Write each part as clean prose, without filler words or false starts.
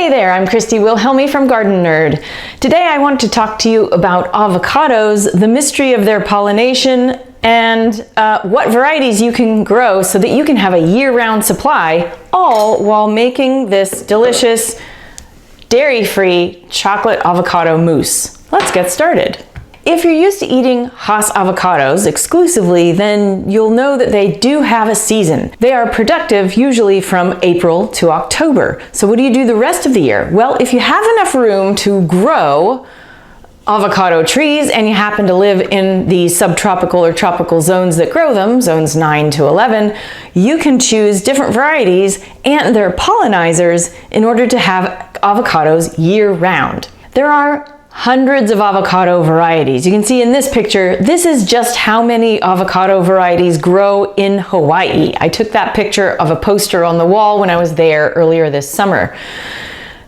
Hey there, I'm Christy Wilhelmi from Gardenerd. Today I want to talk to you about avocados, the mystery of their pollination, and what varieties you can grow so that you can have a year-round supply, all while making this delicious dairy-free chocolate avocado mousse. Let's get started. If you're used to eating Hass avocados exclusively, then you'll know that they do have a season. They are productive usually from April to October. So what do you do the rest of the year? Well, if you have enough room to grow avocado trees and you happen to live in the subtropical or tropical zones that grow them, zones 9 to 11, you can choose different varieties and their pollinizers in order to have avocados year-round. There are hundreds of avocado varieties. You can see in this picture, this is just how many avocado varieties grow in Hawaii. I took that picture of a poster on the wall when I was there earlier this summer.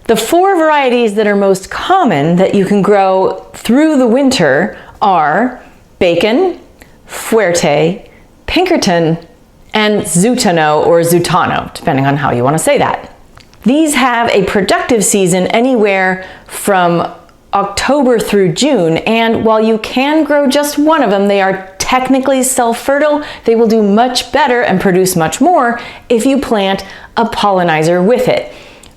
The 4 varieties that are most common that you can grow through the winter are Bacon, Fuerte, Pinkerton, and Zutano or Zutano, depending on how you want to say that. These have a productive season anywhere from October through June, and while you can grow just one of them, they are technically self-fertile. They will do much better and produce much more if you plant a pollinizer with it.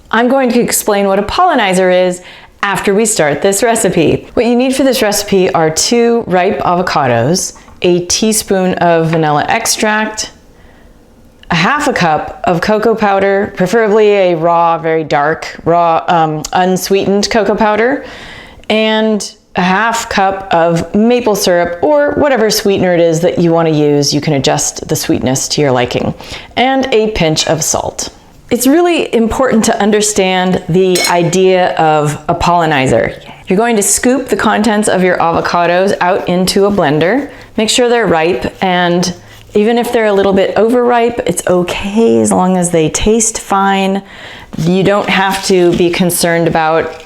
I'm going to explain what a pollinizer is after we start this recipe. What you need for this recipe are 2 ripe avocados, a teaspoon of vanilla extract, a half a cup of cocoa powder, preferably a raw, very dark, unsweetened cocoa powder, and a half cup of maple syrup or whatever sweetener it is that you want to use. You can adjust the sweetness to your liking, and a pinch of salt. It's really important to understand the idea of a pollinizer. You're going to scoop the contents of your avocados out into a blender. Make sure they're ripe, and even if they're a little bit overripe, it's okay as long as they taste fine. You don't have to be concerned about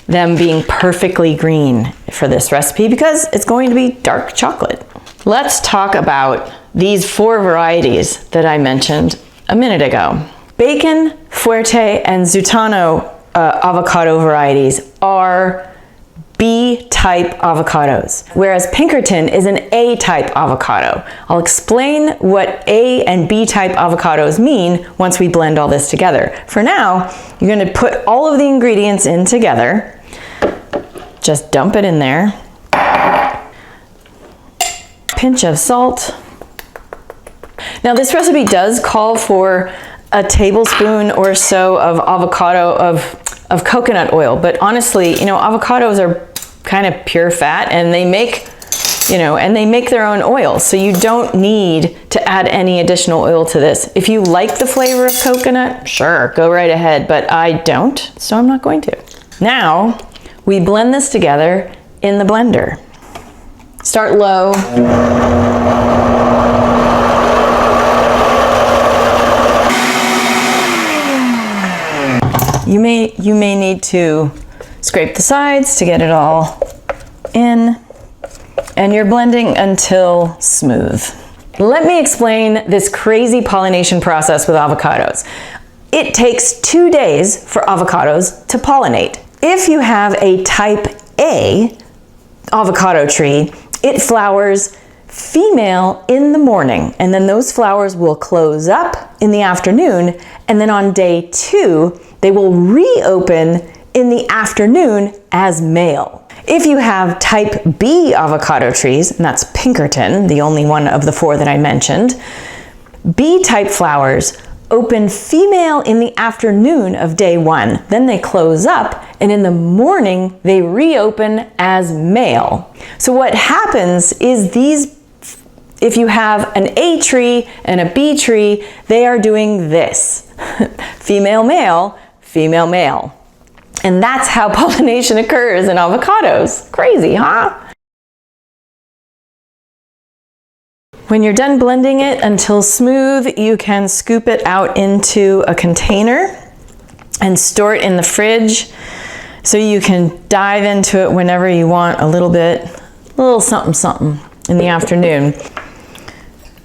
them being perfectly green for this recipe because it's going to be dark chocolate. Let's talk about these 4 varieties that I mentioned a minute ago. Bacon, Fuerte, and Zutano avocado varieties are B-type avocados, whereas Pinkerton is an A-type avocado. I'll explain what A and B-type avocados mean once we blend all this together. For now, you're going to put all of the ingredients in together. Just dump it in there. Pinch of salt. Now this recipe does call for a tablespoon or so of of coconut oil, but honestly, avocados are kind of pure fat, and they make their own oil, so you don't need to add any additional oil to this. If you like the flavor of coconut, sure, go right ahead, but I don't, so I'm not going to. Now, we blend this together in the blender. Start low. You may need to scrape the sides to get it all in, and you're blending until smooth. Let me explain this crazy pollination process with avocados. It takes 2 days for avocados to pollinate. If you have a type A avocado tree, it flowers female in the morning, and then those flowers will close up in the afternoon, and then on day 2, they will reopen in the afternoon as male. If you have type B avocado trees, and that's Pinkerton, the only one of the 4 that I mentioned, B-type flowers open female in the afternoon of day 1, then they close up, and in the morning they reopen as male. So what happens is if you have an A tree and a B tree, they are doing this. Female male, female male. And that's how pollination occurs in avocados. Crazy, huh? When you're done blending it until smooth, you can scoop it out into a container and store it in the fridge so you can dive into it whenever you want a little something something in the afternoon.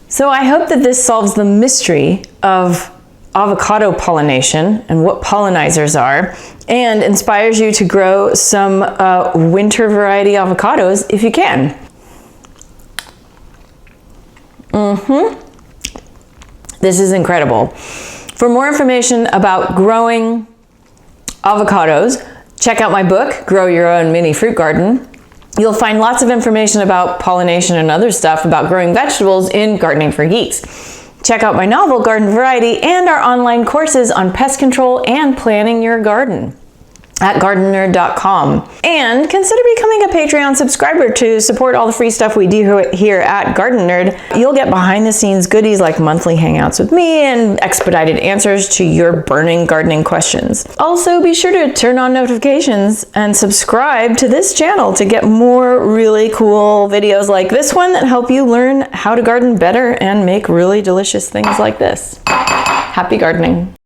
So I hope that this solves the mystery of avocado pollination and what pollinizers are, and inspires you to grow some winter variety avocados if you can. This is incredible. For more information about growing avocados, check out my book, Grow Your Own Mini Fruit Garden. You'll find lots of information about pollination and other stuff about growing vegetables in Gardening for Geeks. Check out my novel, Garden Variety, and our online courses on pest control and planning your garden at gardenerd.com. And consider becoming a Patreon subscriber to support all the free stuff we do here at Gardenerd. You'll get behind the scenes goodies like monthly hangouts with me and expedited answers to your burning gardening questions. Also, be sure to turn on notifications and subscribe to this channel to get more really cool videos like this one that help you learn how to garden better and make really delicious things like this. Happy gardening.